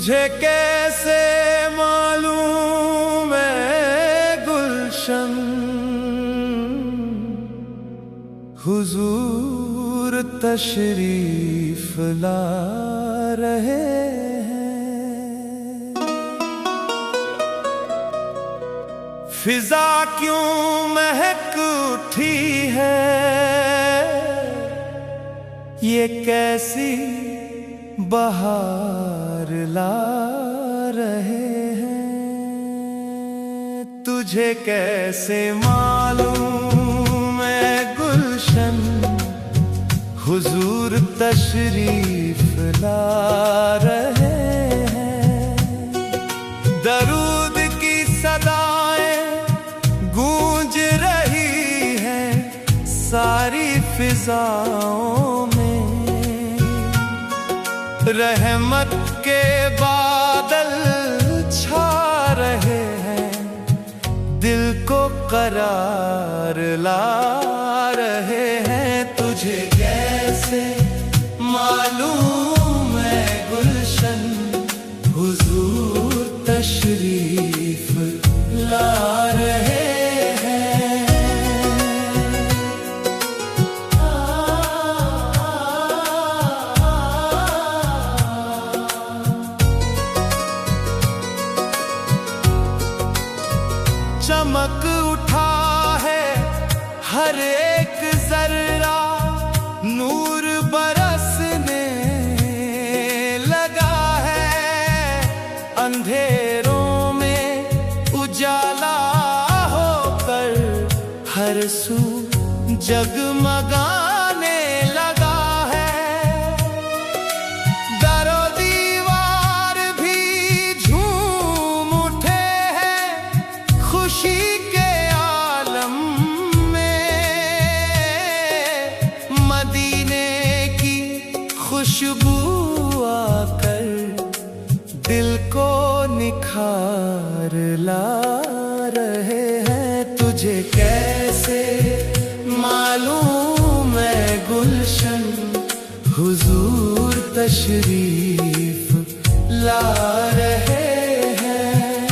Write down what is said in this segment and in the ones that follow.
तुझे कैसे मालूम है गुलशन, हुजूर तशरीफ ला रहे हैं। फिजा क्यों महक उठी है, ये कैसी बहार ला रहे हैं। तुझे कैसे मालूम है गुलशन, हुजूर तशरीफ ला रहे हैं। दरूद की सदाएं गूंज रही हैं सारी फिजाओं में। रहमत के बादल छा रहे हैं, दिल को करार ला रहे हैं। तुझे कैसे मालूम है गुलशन, हुजूर तशरीफ ला रहे हैं। चमक उठा है हर एक जर्रा, नूर बरसने लगा है। अंधेरों में उजाला होकर हर सू जगमगाने लगा है। दरो दीवार भी झूम उठे हैं खुशी के आलम में। मदीने की खुशबू आकर दिल को निखार ला रहे हैं। तुझे कैसे मालूम है गुलशन, हुजूर तशरीफ ला रहे हैं।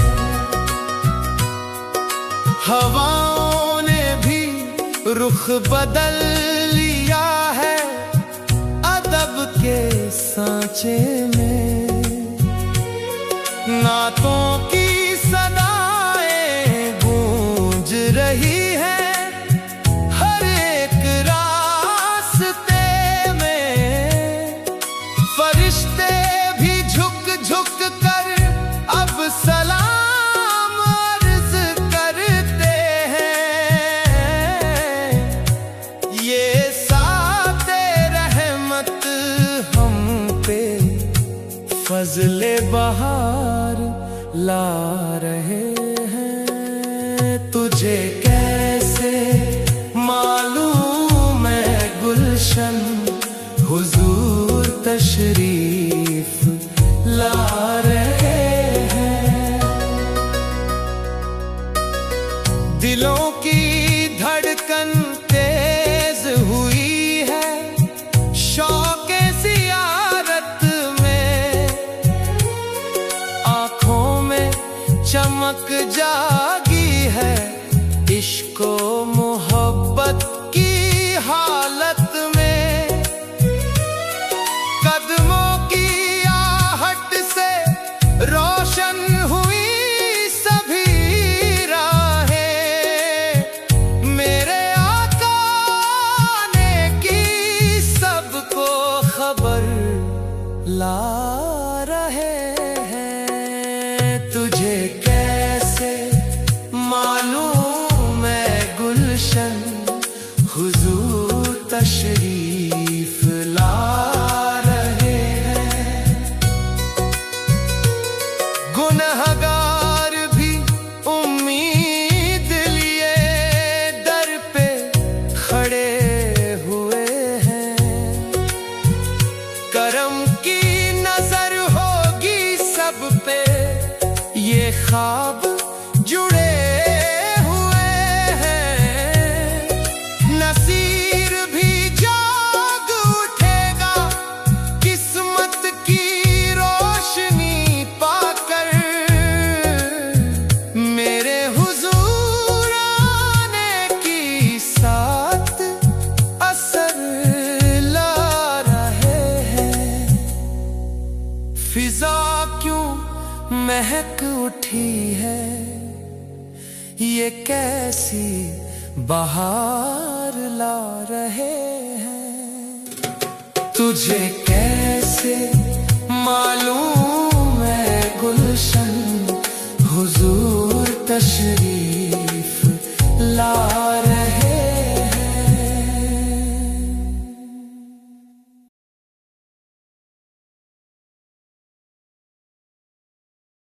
हवाओं ने भी रुख बदल लिया है अदब के सांचे में। नातों की सदाएं गूंज रही हैं हर एक रास्ते में। फरिश्ते भी झुक झुक कर अब सलाम अर्ज करते हैं। ये साते रहमत हम पे फजले बहार ला रहे हैं। तुझे कैसे मालूम है गुलशन, हुजूर तशरीफ ला रहे हैं। दिलों की धड़कन तेज हुई है शौक़े ज़ियारत में। आँखों में चमक जागी है इश्क़ व मोहब्बत की हालत में। कदमों की आहट से रोशन हुई सभी राहें, उठी है, ये कैसी बहार ला रहे हैं। तुझे कैसे मालूम है गुलशन हुजूर तशरीफ ला रहे